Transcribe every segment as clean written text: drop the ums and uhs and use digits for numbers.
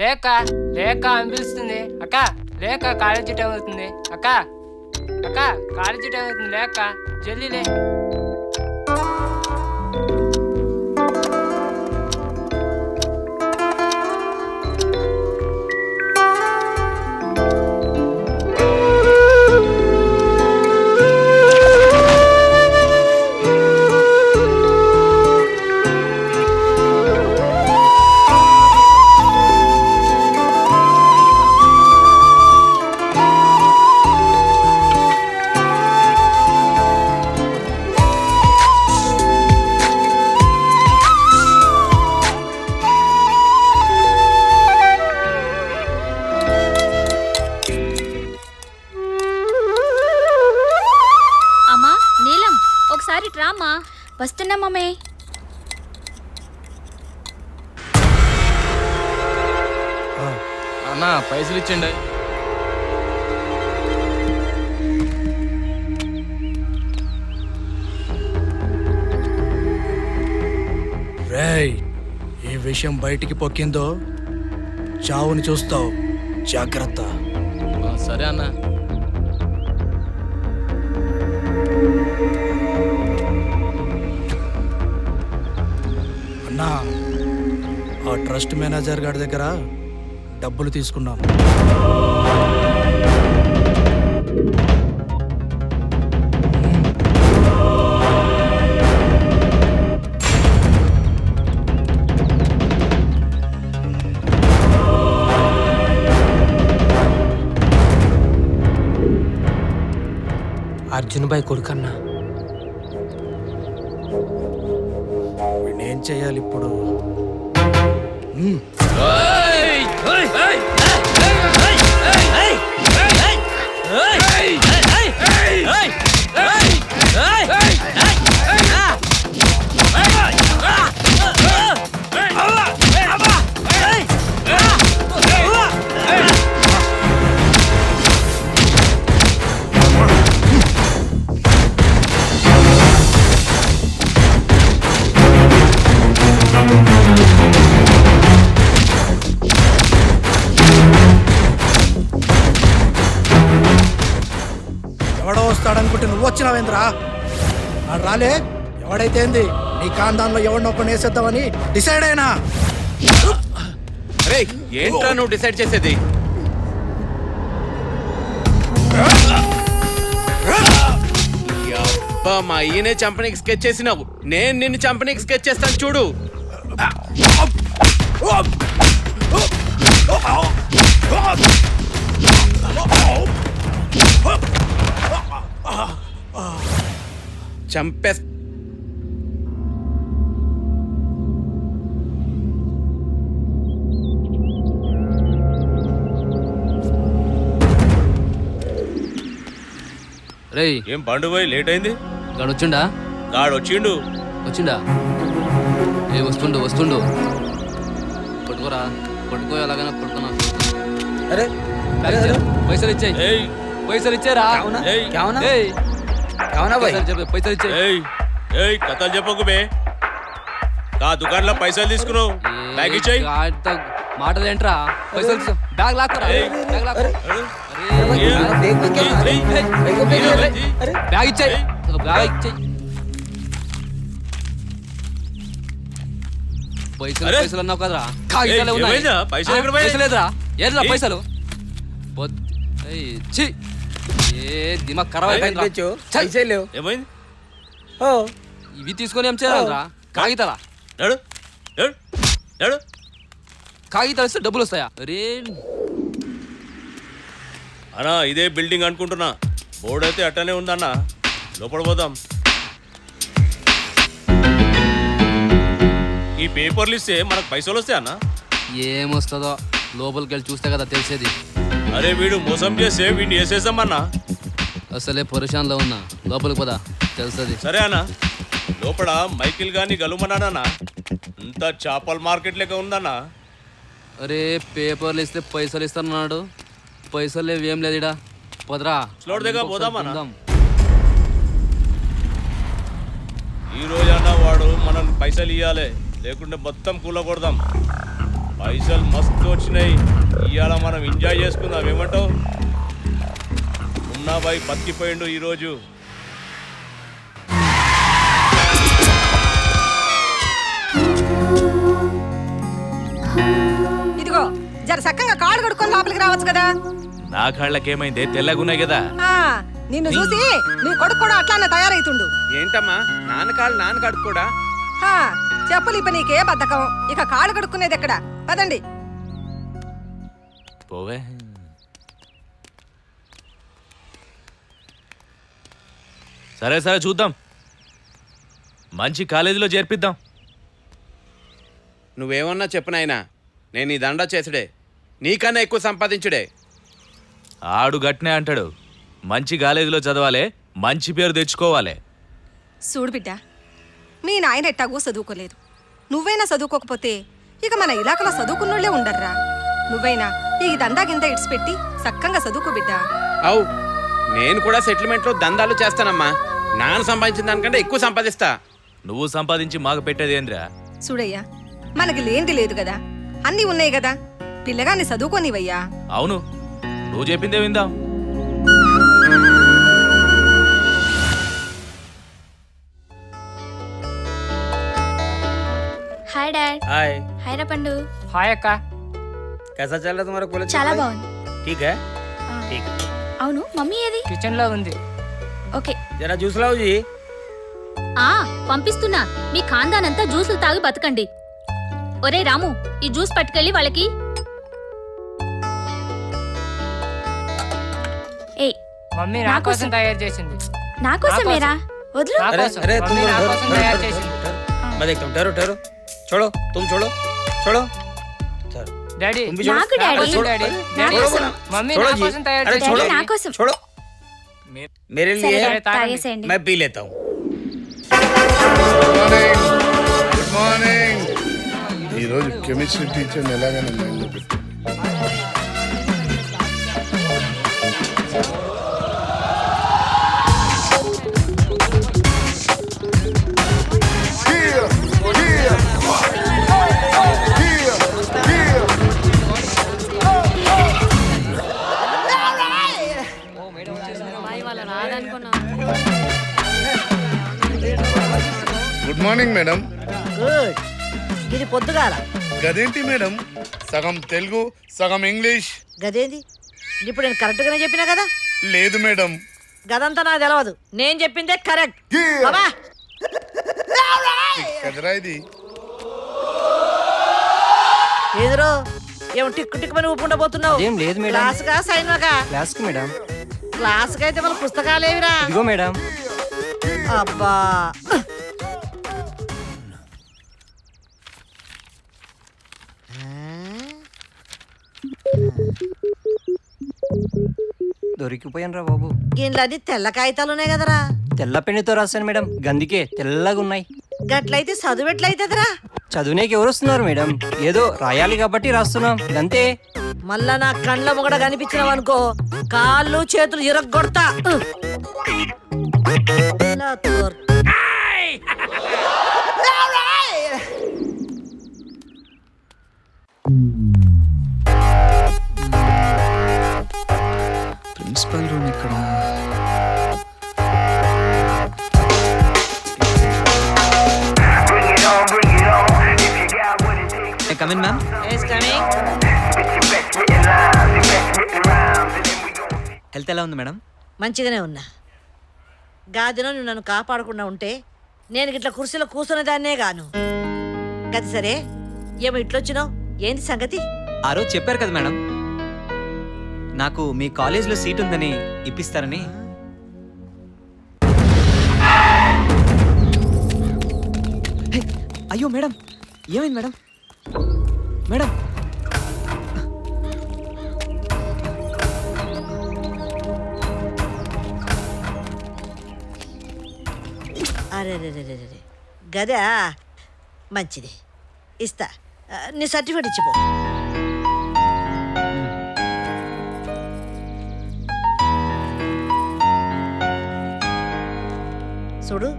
లేక లేక అనిపిస్తుంది అక్క. లేక కాలేజీ టైం అవుతుంది అక్క. అక్క కాలేజీ టైం అవుతుంది లేక జల్దీలే. ఒకసారి రామా. వస్తున్నా మమ్మే. అన్నా పైసలు ఇచ్చిండి. రేయ్, ఈ విషయం బయటికి పొక్కిందో చావుని చూస్తావు, జాగ్రత్త. సరే అన్నా. అన్నా, ఆ ట్రస్ట్ మేనేజర్ గారి దగ్గర డబ్బులు తీసుకున్నాను. అర్జున్ భాయ్ కొడుకన్నా. నేనేం చేయాలి ఇప్పుడు? ఎవడో వస్తాడనుకుంటే నువ్వు వచ్చినావేంద్రా? ఆడు రాలే. ఎవడైతే ఏంది, నీ కాందాన్లో ఎవడినొక్కని వేసేద్దామని డిసైడ్ అయినా. అరే ఏంట్రా నువ్వు డిసైడ్ చేసేది? అబ్బా, మా అయ్యనే చంపనీకి స్కెచ్ చేసినావు, నేను నిన్ను చంపనీకి స్కెచ్ చేస్తాను చూడు. చంపే రేయ్, ఏం పండు పోయి లేట్ అయింది? గాడు వచ్చిండా? వచ్చిండు. వచ్చిండా? ఏ వస్తుండు వస్తుండు. పట్టుకోరా, పట్టుకో, ఎలాగైనా పట్టుకున్నా. అరే పైసలు ఇచ్చాయి, పైసలు ఇచ్చారా? పైసలు ఇచ్చాయి. కథలు చెప్పకు బే. కా దుకాణంలో పైసలు తీసుకున్నావు, బ్యాగ్ ఇచ్చాయి. మాటలు ఏంట్రా? పైసలు బ్యాగ్ లాక్కరా, బ్యాగ్ లాక్కరా. బ్యాగ్ ఇచ్చాయి, బ్యాగ్ ఇచ్చాయి. పైసలు పైసలు అన్నావు కదరా, కాగితాలే ఉన్నాయి. పైసలేదురా, ఏదిరా పైసలు? ఏ దిమాగ్ ఖరాబ్ అయిపోయింది. ఏమైంది? ఇవి తీసుకొని ఏం చేయాలరా? కాగితాలా? కాగితాలు ఇస్తే డబ్బులు వస్తాయా? అరే అన్నా, ఇదే బిల్డింగ్ అనుకుంటున్నా. బోర్డు అయితే అట్టనే ఉందన్నా. లోపల పోదాం. ఈ పేపర్లు ఇస్తే మనకు పైసలు వస్తాయి అన్న. ఏమొస్తుందో లోపలికి వెళ్ళి చూస్తే కదా తెలిసేది. అరే వీడు మోసం చేస్తే వీడిని వేసేసామన్నా. అసలే పొరిషాన్లో ఉన్నా, లోపలికి పదా తెలుస్తుంది. సరే అన్న. లోపల మైకిల్ గాని గలుమన్నానన్నా. అంత చేపల మార్కెట్ లెక్క ఉందన్నా. అరే పేపర్లు ఇస్తే పైసలు ఇస్తానన్నాడు, పైసలు లేవు, ఏం లేదు. ఇడా పదరా, స్లోడ్ దగ్గర పోదామన్నా. పోదాం. ఈ రోజన్నా వాడు మనం పైసలు ఇవ్వాలి, లేకుంటే మొత్తం కూల కొడదాం. పైసలు మస్తు వచ్చినాయి. ఇవాళ మనం ఎంజాయ్ చేసుకుందాం, ఏమంటావు? మున్నాబాయ్ బతికిపోయిండు ఈరోజు. ఇదిగో జర చక్కగా కాళ్ళు కడుక్కొని లోపలికి రావచ్చు కదా. నా కాళ్ళకేమైందే? తెల్లగున్నాయి కదా. నిన్ను చూసి నీ కొడుకు కూడా అట్లానే తయారైతుండు. ఏంటమ్మా నాన్న కడుక్కోడా? చెప్పులు ఇప్ప నీకే బద్ధకం. ఇక కాళ్ళు కడుక్కునేది ఎక్కడ? పదండి. పోవే. సరే సరే చూద్దాం, మంచి కాలేజీలో చేర్పిద్దాం. నువ్వేమన్నా చెప్పు నాయనా, నేను ఈ దండా చేసుడే నీకన్నా ఎక్కువ సంపాదించుడే. ఆడు గట్నే అంటాడు, మంచి కాలేజీలో చదవాలి, మంచి పేరు తెచ్చుకోవాలి. చూడు బిడ్డ, మీ నాయన ఎట్టాగో చదువుకోలేదు. నువ్వైనా చదువుకోకపోతే ఇక మన ఇలాకలో చదువుకున్నోళ్లే ఉండర్రా. నువ్వైనా ఈ దందా కింద ఇడిచిపెట్టి చక్కగా చదువుకో బిడ్డ. అవు నేను కూడా సెటిల్మెంట్లో దందాలు చేస్తానమ్మా. నాన్న సంపాదించిన దానికంటే ఎక్కువ సంపాదిస్తా. నువ్వు సంపాదించి మాకు పెట్టేదేంద్రా? చూడయ్యా, మనకి లేంది లేదు కదా, అన్నీ ఉన్నాయి కదా. పిల్లగాన్ని చదువుకోనివయ్యా. అవును, నువ్వు చెప్పిందే విందాం. Hi dad. हाय, హాయ్ రా పండు. హాయ్ అక్క. कैसा चल रहा तुम्हारा कॉलेज? చాలా బాగుంది. ठीक है, ఆ, ठीक है. అవును మమ్మీ ఏది? కిచెన్ లో ఉంది. ఓకే. जरा जूस लाओ जी. పంపిస్తున్నా. మీ ఖాందానంతా జ్యూసులు తాగి బతకండి. ఒరే రాము, ఈ జ్యూస్ పట్టుకెళ్ళి వాళ్ళకి. ఏ మమ్మీ నా నా కోసం. కోసం తయారు చేసింది. నా కోసమేరా, వదులు. నా కోసం. మమ్మీ నా కోసం తయారు చేసింది. मैं देखता हूँ. ठहरो ठहरो, छोड़ो तुम छोड़ो छोड़ो. డాడీ तुम भी छोड़ो. నాకు డాడీ. నాకు డాడీ. డాడీ छोड़ो बोला. మమ్మీ छोड़ो నా जी. కోసం తయారు अरे చేసింది. छोड़ो డాడీ, నా जी. కోసం. छोड़ो. मेरे సరే लिए డాడీ, తాగేసేయండి. मैं पी लेता हूँ. Good morning. ఈరోజు కెమిస్ట్రీ టీచర్ని ఎలాగైనా మైండ్లో పెట్టు. Good morning madam. గుడ్. ఇది పొద్దుగాల గదేంటి మేడం, సగం తెలుగు సగం ఇంగ్లీష్? గదేంది? ఇప్పుడు నేను కరెక్ట్ గానే చెప్పినా కదా. లేదు మేడం. గదంతా నాకు తెలియదు, నేను చెప్పిందే కరెక్ట్. కదరా ఇది. ఎదురు ఏమో టిక్కు టిక్కు పని ఊపుకుంటా ఏం లేదు మేడం. క్లాస్గా సైన్గా? క్లాస్కి మేడం. క్లాస్కి అయితే మన పుస్తకాలేవిరా. ఇదిగో మేడం. అబ్బా, దొరికిపోయాను రా బాబు. ఇంట్లోని తెల్ల కాగితాలు ఉన్నాయి కదరా. తెల్ల పెన్నుతో రాశాను మేడం, గందికే తెల్లగా ఉన్నాయి. గట్లయితే చదువు ఎట్లయితదిరా? చదువునేకి ఎవరు వస్తున్నారు మేడం? ఏదో రాయాలి కాబట్టి రాస్తున్నాం, అంతే. మళ్ళా నా కండ్ల మొగడ కనిపించినావు అనుకో, కాళ్ళు చేతులు ఇరగ్గొడతా. ఇలా తోర్. ప్రిన్సిపల్ రూమ్ ఇక్కడ. Come in ma'am. హెల్త్ ఎలా ఉంది మేడం? మంచిగానే ఉన్నా. గాదిలో నువ్వు నన్ను కాపాడకుండా ఉంటే నేను ఇట్లా కుర్చీలో కూర్చునే దాన్నే గాను. గది సరే, ఏమో ఇట్లొచ్చినావు, ఏంది సంగతి? ఆ రోజు చెప్పారు కదా మేడం, నాకు మీ కాలేజ్లో సీట్ ఉందని ఇప్పిస్తారని. అయ్యో మేడం, ఏమైంది మేడం? మేడం, అరే గదా, మంచిది, ఇస్తా. నీ సర్టిఫికేట్ ఇచ్చిపో. చూడు,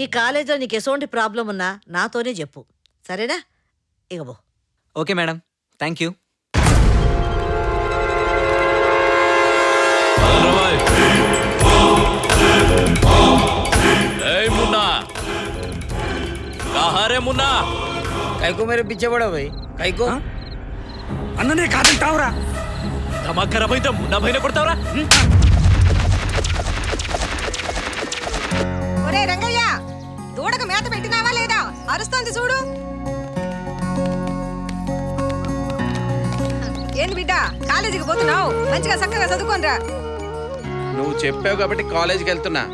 ఈ కాలేజీలో నీకు ఎటువంటి ప్రాబ్లం ఉన్నా నాతోనే చెప్పు, సరేనా? ఇగబో. Okay madam. Thank you. Munna कहाँ रे मुन्ना? కై కో మేరే పిచ్చే పడా భాయ్ కై కో అన్ననే కాదంటావురా. धमाक खराब అయితే మున్నా భైన కొడతావరా? ఒరే రంగయ్య, దూడకు మేత పెట్టినావా లేదా? అరుస్తోంది చూడు. ఏంది బిడ్డ, కాలేజీకి పోతున్నావు? మంచిగా చక్కగా చదువుకోనరా. నువ్వు చెప్పావు కాబట్టి కాలేజీకి వెళ్తున్నా.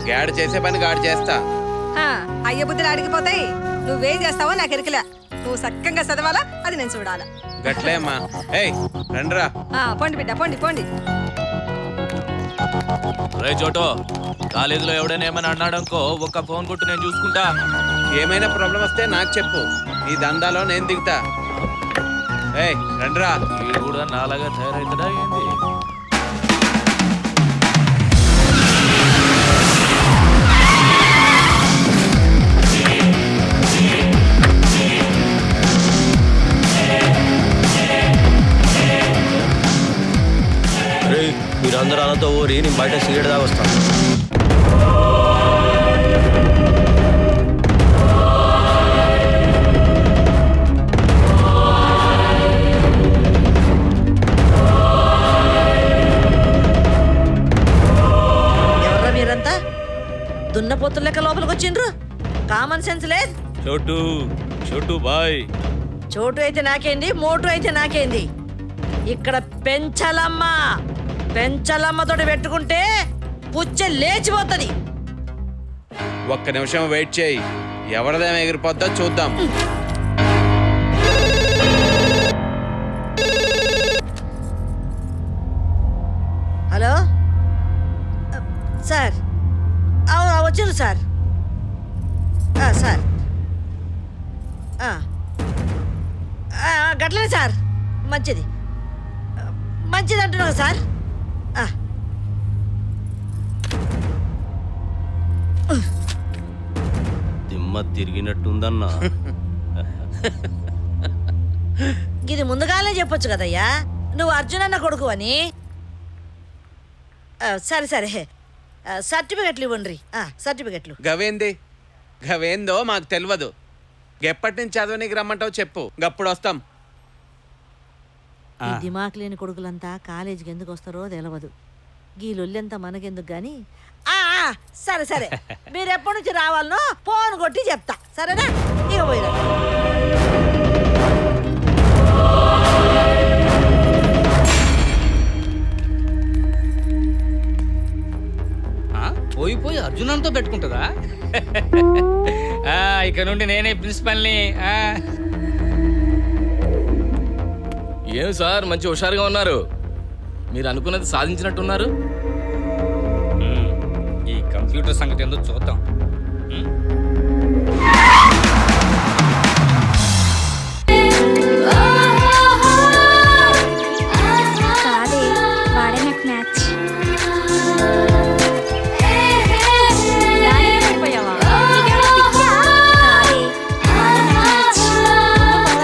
గాడి చేసే పని గాడి చేస్తా. అయ్య బుద్ధులు అడిగిపోతాయి. నువ్వేం చేస్తావో నాకు ఎరికలే. నువ్వు చక్కగా చదవాలా, అది నేను చూడాలా. గట్లే అమ్మా. ఏయ్ రండ్రా. పోండి బిడ్డ, పోండి పోండి. రే చోటో, కాలేజీలో ఎవడైనా ఏమైనా అన్నాడనుకో ఒక్క ఫోన్ కొట్టు, నేను చూసుకుంటా. ఏమైనా ప్రాబ్లం వస్తే నాకు చెప్పు. ఈ దందాలో నేను దిగుతా. ఏయ్ రండ్రా. వీడు కూడా నాలాగా తయారవుతాడా ఏంది? మీరందరూ అన్నతో ఊరి నేను బయట సిగరెట్ దాకా వస్తాను. ఎవరా మీరంతా? దున్నపోతుల లెక్క లోపలికి వచ్చిండ్రు. కామన్ సెన్స్ లేదు. చోటు చోటు బాయ్. చోటు అయితే నాకేంది, మోటు అయితే నాకేంది. ఇక్కడ పెంచలమ్మతోటి పెట్టుకుంటే పుచ్చ లేచిపోతుంది. ఒక్క నిమిషం వెయిట్ చేయి. ఎవరిదేమో ఎగిరిపోద్దో చూద్దాం. హలో సార్, వచ్చిండ్రు సార్. సార్ గట్లనే సార్. మంచిది మంచిది అంటున్నా సార్. దిమ్మ తిరిగినట్టుందన్నా. ఇది ముందుగానే చెప్పొచ్చు కదయ్యా, నువ్వు అర్జునన్న కొడుకు అని. సరే సరే, సర్టిఫికెట్లు ఇవ్వండి. సర్టిఫికెట్లు గవేందో మాకు తెలియదు. ఎప్పటి నుంచి చదవనీకి రమ్మంటావు చెప్పు, గప్పుడు వస్తాం. ఈ దిమాక్ లేని కొడుకులంతా కాలేజీకి ఎందుకు వస్తారో తెలియదు. గీ లొల్లెంతా మనకెందుకు గాని. సరే సరే, మీరు ఎప్పటి నుంచి రావాలనో ఫోన్ కొట్టి చెప్తా, సరేనా? ఇక పోయిరా. పోయి అర్జునంతో పెట్టుకుంటుందా? ఇక నుండి నేనే ప్రిన్సిపల్ని. ఏం సార్ మంచి హుషారుగా ఉన్నారు. మీరు అనుకున్నది సాధించినట్టున్నారు. ఈ కంప్యూటర్ సంగతి ఏందో చూద్దాం.